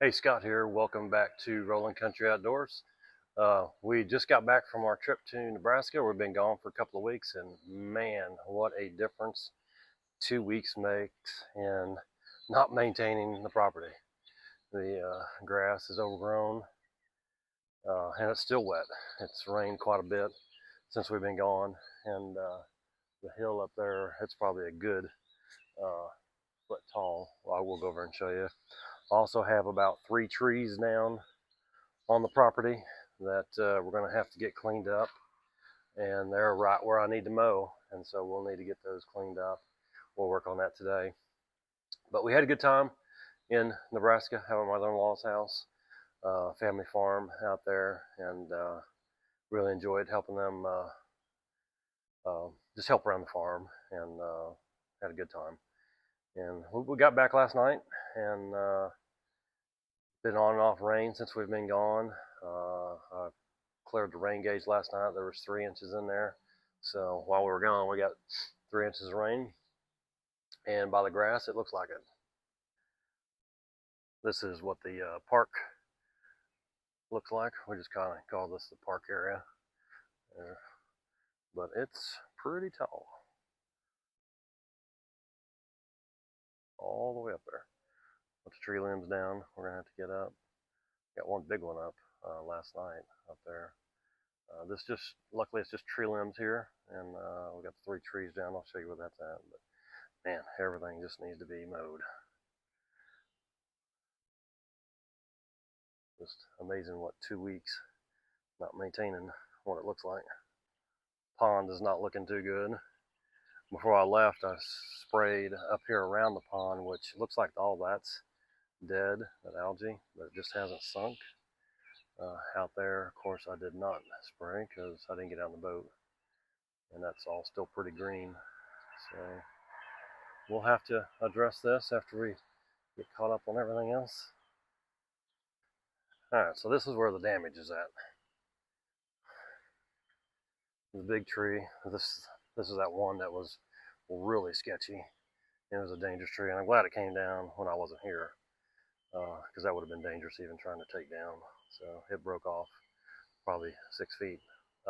Hey, Scott here. Welcome back to Rolling Country Outdoors. We just got back from our trip to Nebraska. We've been gone for a couple of weeks, and man, what a difference 2 weeks makes in not maintaining the property. The grass is overgrown, and it's still wet. It's rained quite a bit since we've been gone, and the hill up there, it's probably a good uh, foot tall. Well, I will go over and show you. I also have about 3 trees down on the property that we're going to have to get cleaned up, and they're right where I need to mow, and so we'll need to get those cleaned up. We'll work on that today. But we had a good time in Nebraska, having my mother-in-law's house, family farm out there, and really enjoyed helping them just help around the farm, and had a good time. And we got back last night, and been on and off rain since we've been gone. I cleared the rain gauge last night. There was 3 inches in there. So while we were gone, we got 3 inches of rain. And by the grass, it looks like it. This is what the park looks like. We just kind of call this the park area. But it's pretty tall. All the way up there. Bunch of tree limbs down. We're going to have to get up. Got one big one up last night up there. This just, luckily it's just tree limbs here, and we got 3 trees down. I'll show you where that's at. But man, everything just needs to be mowed. Just amazing what 2 weeks not maintaining what it looks like. Pond is not looking too good. Before I left, I sprayed up here around the pond, which looks like all that's dead, that algae, but it just hasn't sunk. Out there, of course, I did not spray because I didn't get out in the boat, and that's all still pretty green. So we'll have to address this after we get caught up on everything else. All right, so this is where the damage is at. The big tree. This is that one that was really sketchy. It was a dangerous tree, and I'm glad it came down when I wasn't here, because that would have been dangerous even trying to take down. So it broke off probably 6 feet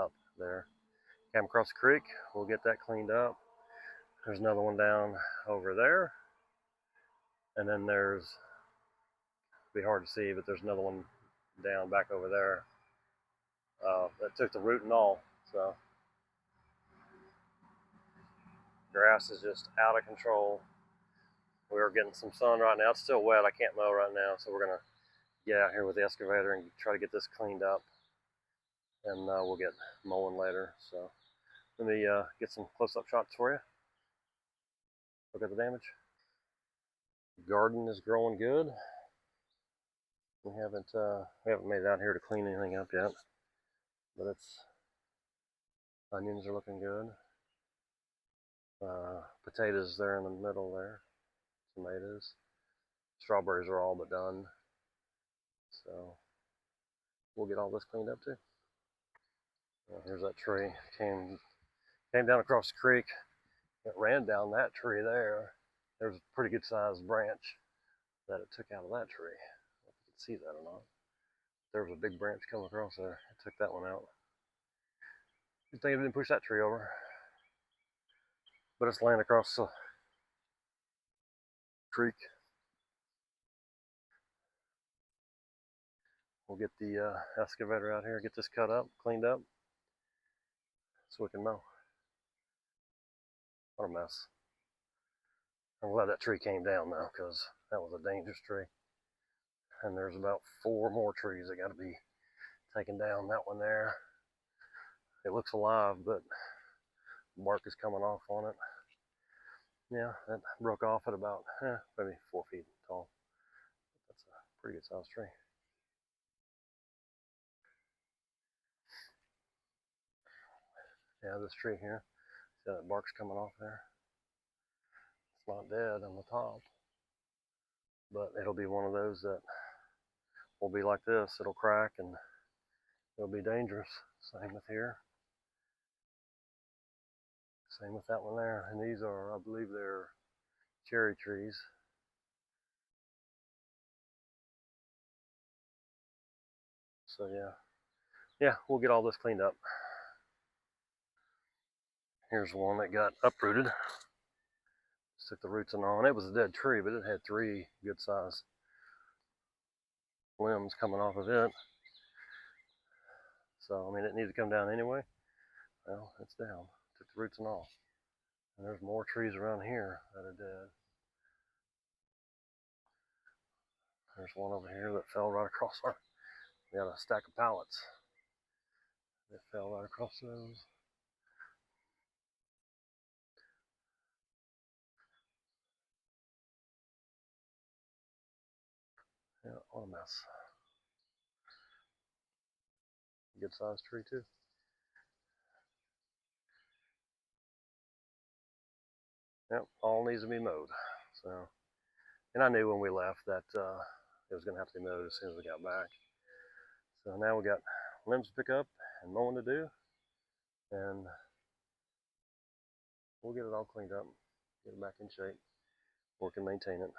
up there. Came across the creek. We'll get that cleaned up. There's another one down over there, and then there's, it'll be hard to see, but there's another one down back over there that took the root and all. So grass is just out of control. We are getting some sun right now. It's still wet. I can't mow right now, so we're gonna get out here with the excavator and try to get this cleaned up, and we'll get mowing later. So let me get some close-up shots for you. Look at the damage. The garden is growing good. We haven't made it out here to clean anything up yet, but onions are looking good. Potatoes there in the middle there. Tomatoes. Strawberries are all but done. So we'll get all this cleaned up too. Here's that tree. Came down across the creek. It ran down that tree there. There's a pretty good sized branch that it took out of that tree. I don't know if you can see that or not. There was a big branch coming across there. It took that one out. Good thing it didn't push that tree over. But it's laying across the creek. We'll get the excavator out here, get this cut up, cleaned up, so we can mow. What a mess. I'm glad that tree came down though, because that was a dangerous tree. And there's about 4 more trees that got to be taken down. That one there, it looks alive, but bark is coming off on it. Yeah, that broke off at about maybe 4 feet tall. That's a pretty good sized tree. Yeah, this tree here, see that bark's coming off there? It's not dead on the top, but it'll be one of those that will be like this. It'll crack and it'll be dangerous. Same with here. Same with that one there. And these are, I believe they're cherry trees. So yeah, we'll get all this cleaned up. Here's one that got uprooted. Took the roots and all, and it was a dead tree, but it had 3 good sized limbs coming off of it. So I mean, it needed to come down anyway. Well, it's down. Took the roots and all. And there's more trees around here that are dead. There's one over here that fell right across our. We got a stack of pallets. It fell right across those. Yeah, what a mess. Good sized tree too. Yep, all needs to be mowed. So, and I knew when we left that it was going to have to be mowed as soon as we got back. So now we got limbs to pick up and mowing to do, and we'll get it all cleaned up, get it back in shape, work and maintain it.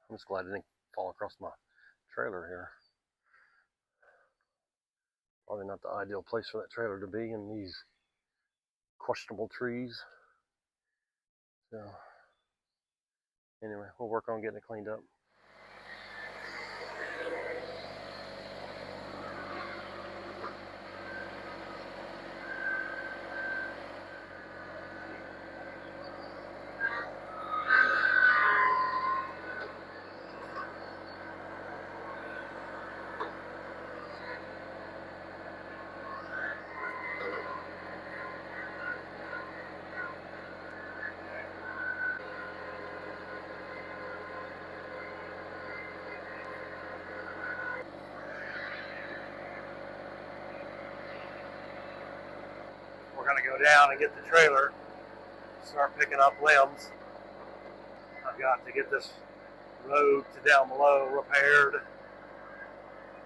I'm just glad it didn't fall across my trailer here. Probably not the ideal place for that trailer to be in these questionable trees. So anyway, we'll work on getting it cleaned up. We're going to go down and get the trailer, start picking up limbs. I've got to get this road to down below repaired.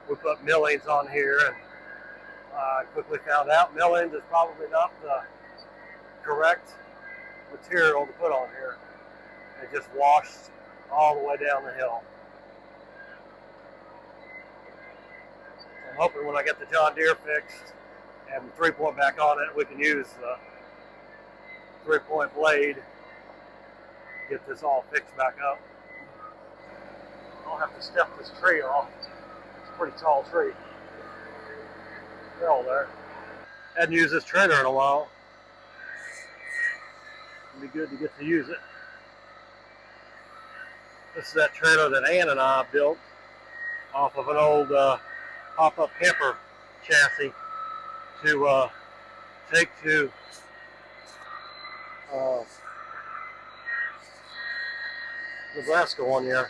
We put millings on here, and I quickly found out millings is probably not the correct material to put on here. It just washed all the way down the hill. So I'm hoping when I get the John Deere fixed and the 3-point back on it, we can use the 3-point blade, get this all fixed back up. I'll have to step this tree off. It's a pretty tall tree. They're all there. Hadn't used this trailer in a while. It'd be good to get to use it. This is that trailer that Ann and I built off of an old pop-up camper chassis to take to Nebraska one year.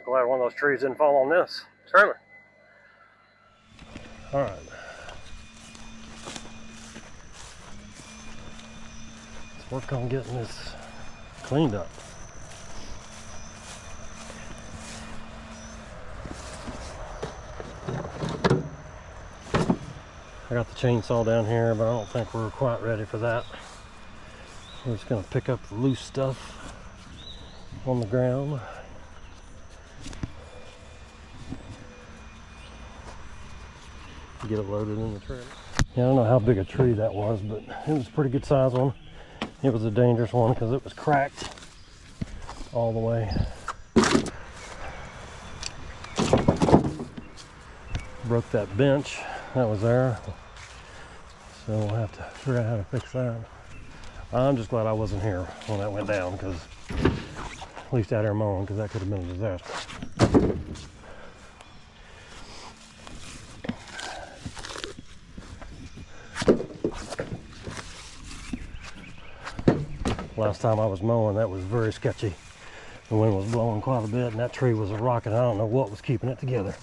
Glad one of those trees didn't fall on this trailer. All right. Let's work on getting this cleaned up. I got the chainsaw down here, but I don't think we're quite ready for that. We're just gonna pick up the loose stuff on the ground. Get it loaded in the trailer. Yeah, I don't know how big a tree that was, but it was a pretty good size one. It was a dangerous one because it was cracked all the way. Broke that bench that was there, so we'll have to figure out how to fix that. I'm just glad I wasn't here when that went down, because at least out here mowing, because that could have been a disaster. Last time I was mowing, that was very sketchy. The wind was blowing quite a bit, and that tree was rocking. I don't know what was keeping it together.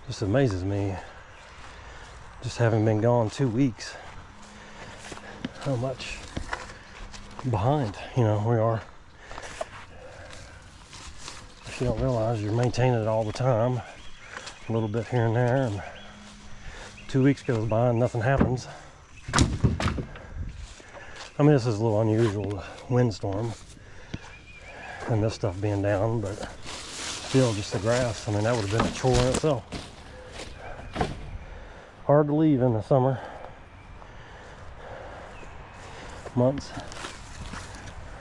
Just amazes me, just having been gone 2 weeks, how much behind, we are. If you don't realize you're maintaining it all the time, a little bit here and there, and 2 weeks goes by and nothing happens. I mean, this is a little unusual, windstorm and this stuff being down, but still, just the grass. I mean, that would have been a chore in itself. Hard to leave in the summer months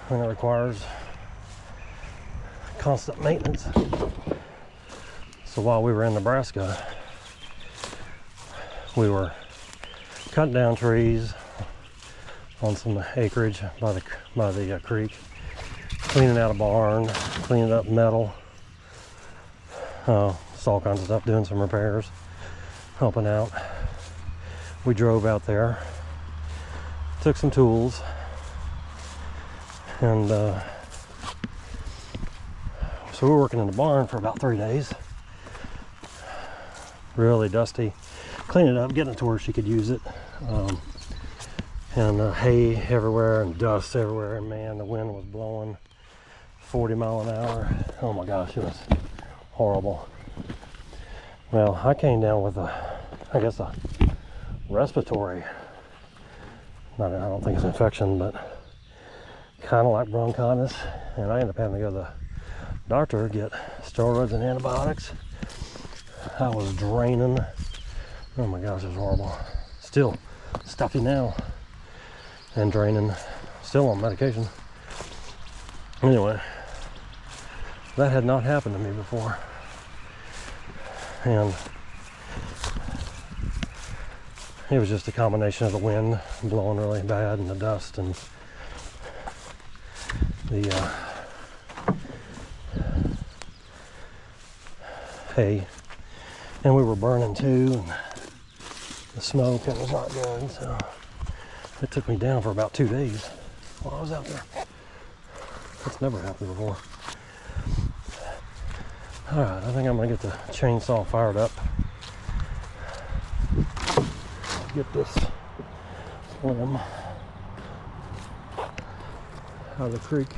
when it requires constant maintenance. So while we were in Nebraska, we were cutting down trees on some acreage by the creek, cleaning out a barn, cleaning up metal, just all kinds of stuff, doing some repairs, helping out. We drove out there, took some tools, and so we were working in the barn for about 3 days. Really dusty, cleaning it up, getting it to where she could use it, and hay everywhere and dust everywhere, and man, the wind was blowing 40 miles an hour. Oh my gosh, it was horrible. Well, I came down with a respiratory, I don't think it's an infection, but kind of like bronchitis, and I ended up having to go to the doctor, get steroids and antibiotics. I was draining. Oh my gosh, it was horrible. Still stuffy now and draining, still on medication. Anyway, that had not happened to me before, and it was just a combination of the wind blowing really bad and the dust and the hay, and we were burning too, and the smoke, it was not good. So it took me down for about 2 days while I was out there. That's never happened before. All right, I think I'm gonna get the chainsaw fired up. Get this limb out of the creek.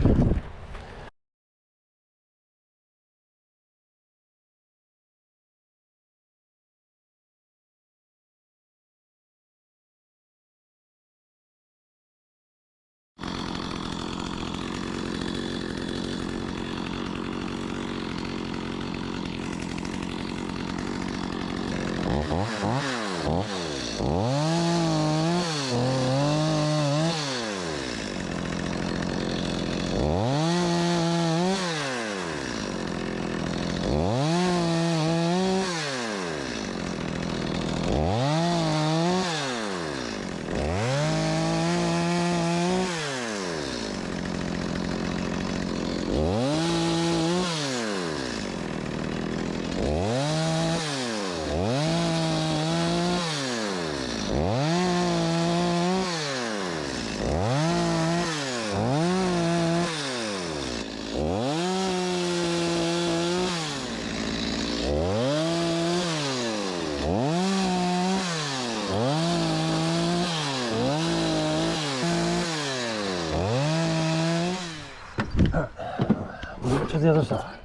Move it to the other side.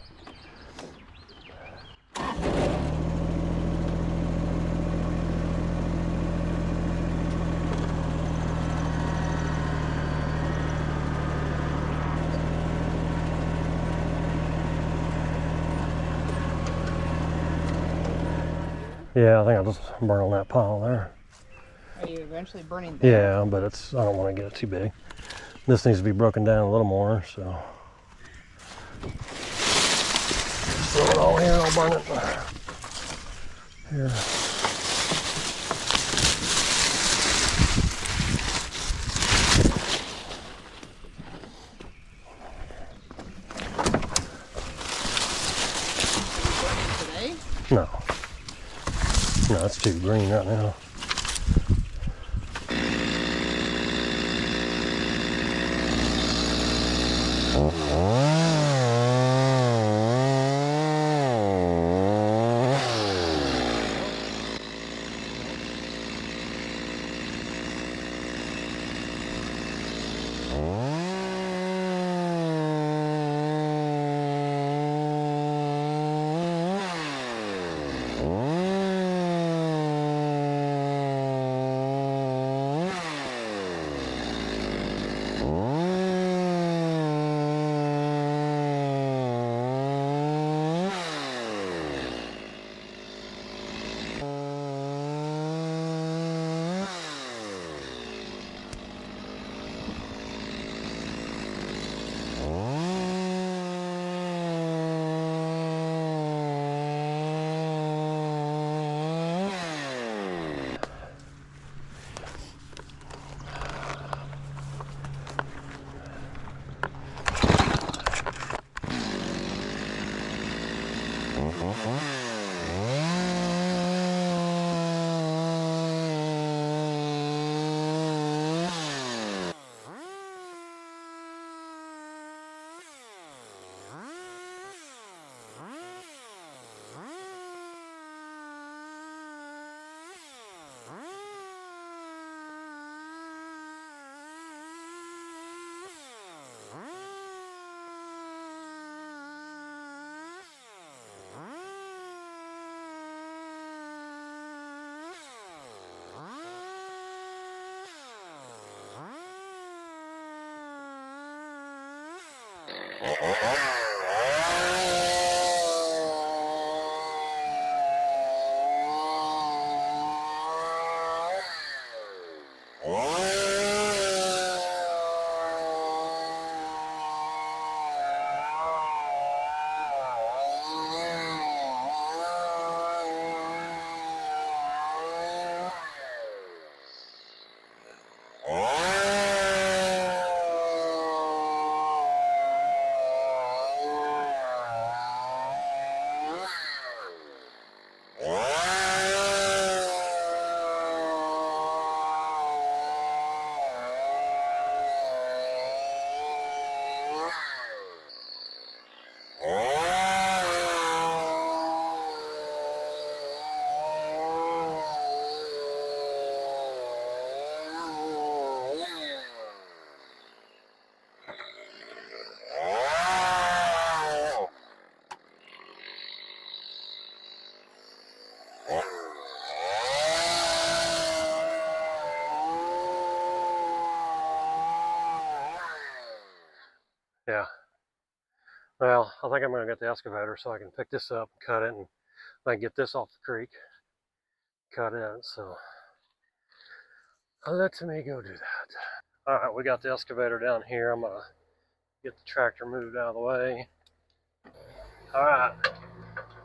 Yeah, I think I'll just burn on that pile there. Are you eventually burning that? Yeah, but I don't want to get it too big. This needs to be broken down a little more, so. Just throw it all here and I'll burn it. Here. Today? No. No, it's too green right now. Well, I think I'm going to get the excavator so I can pick this up and cut it, and I can get this off the creek, cut it. So let me go do that. All right, we got the excavator down here. I'm going to get the tractor moved out of the way. All right,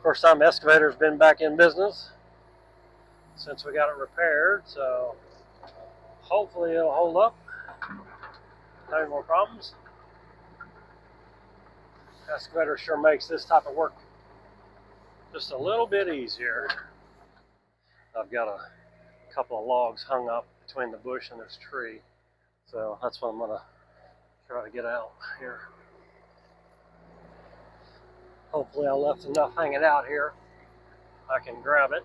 first time the excavator's been back in business since we got it repaired, so hopefully it'll hold up. Not any more problems. Excavator sure makes this type of work just a little bit easier. I've got a couple of logs hung up between the bush and this tree, so that's what I'm gonna try to get out here. Hopefully I left enough hanging out here I can grab it.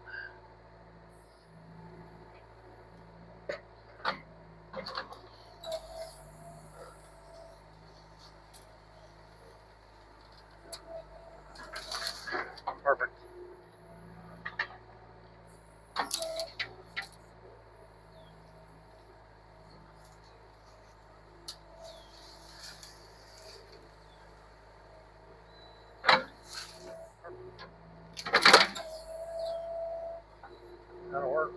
Perfect. That'll work.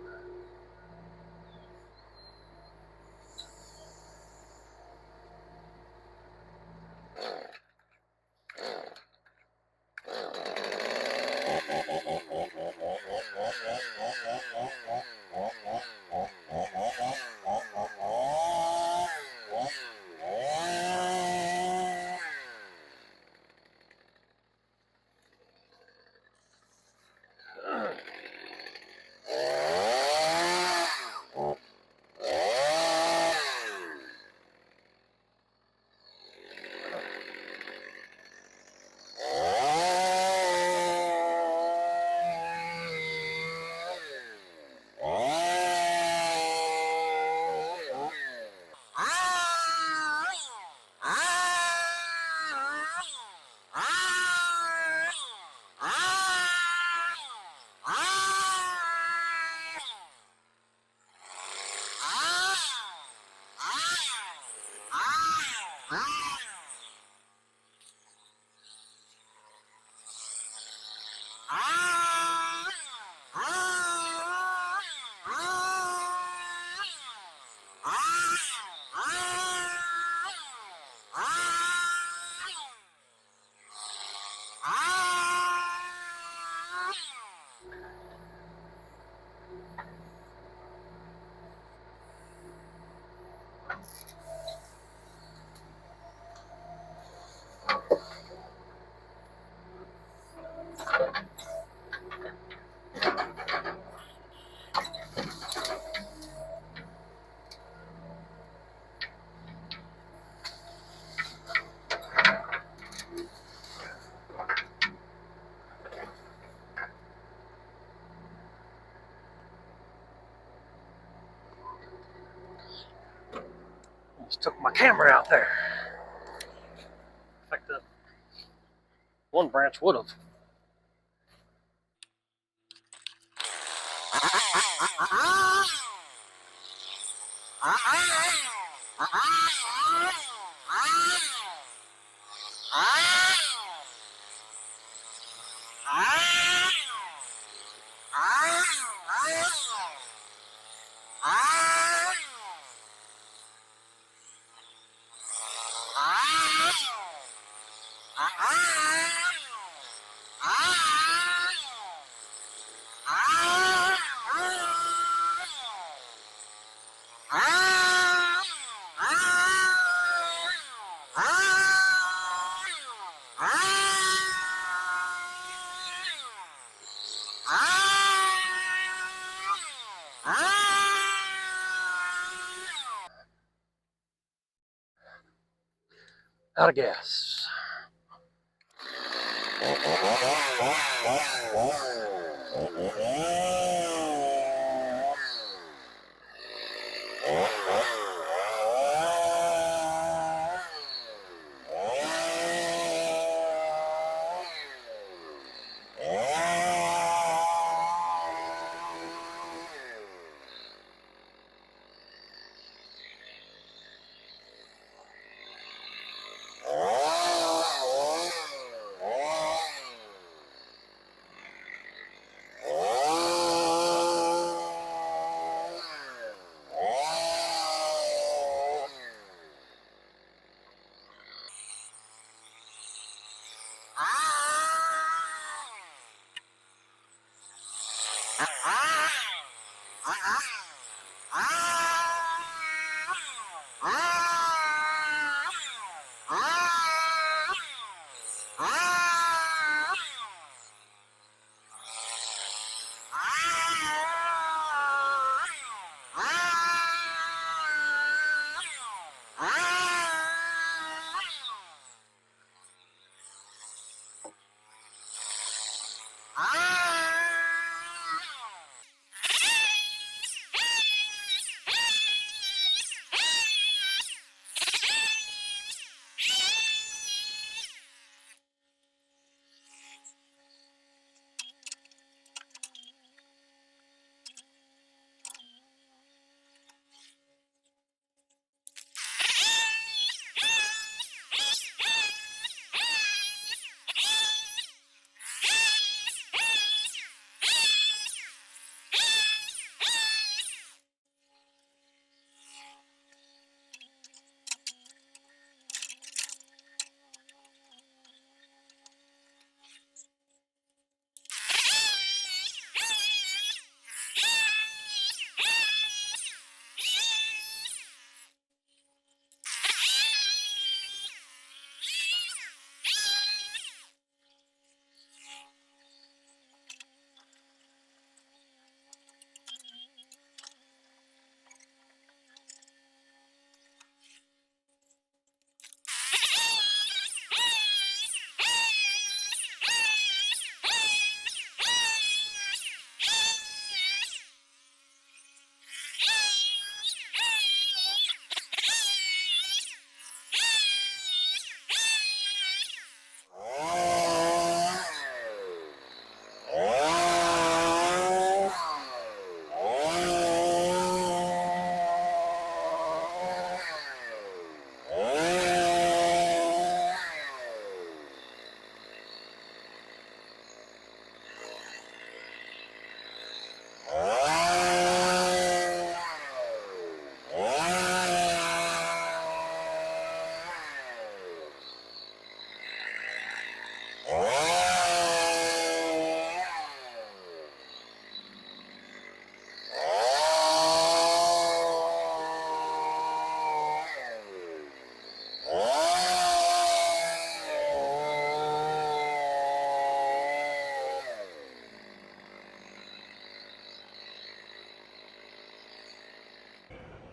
Just took my camera out there. In fact, that one branch would have. Out of gas.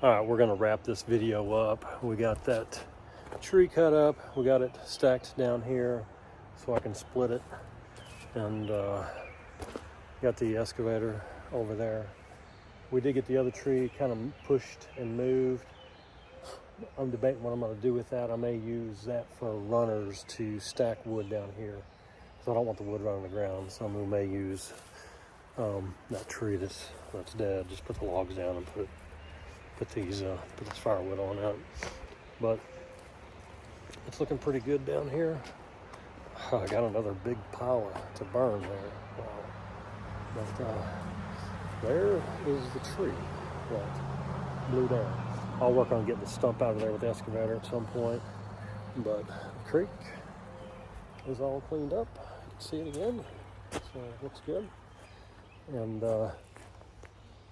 All right, we're gonna wrap this video up. We got that tree cut up. We got it stacked down here so I can split it. And got the excavator over there. We did get the other tree kind of pushed and moved. I'm debating what I'm gonna do with that. I may use that for runners to stack wood down here. So I don't want the wood right on the ground. So we may use that tree that's dead. Just put the logs down and put this firewood on it. But it's looking pretty good down here. I got another big pile to burn there. Wow. But there is the tree that blew down. I'll work on getting the stump out of there with the excavator at some point. But the creek is all cleaned up. You can see it again. So it looks good. And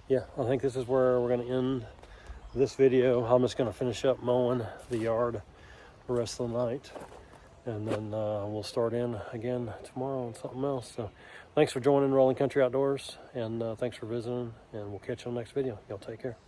yeah, I think this is where we're going to end this video. I'm just going to finish up mowing the yard the rest of the night, and then we'll start in again tomorrow on something else. So thanks for joining Rolling Country Outdoors, and thanks for visiting, and we'll catch you on the next video. Y'all take care.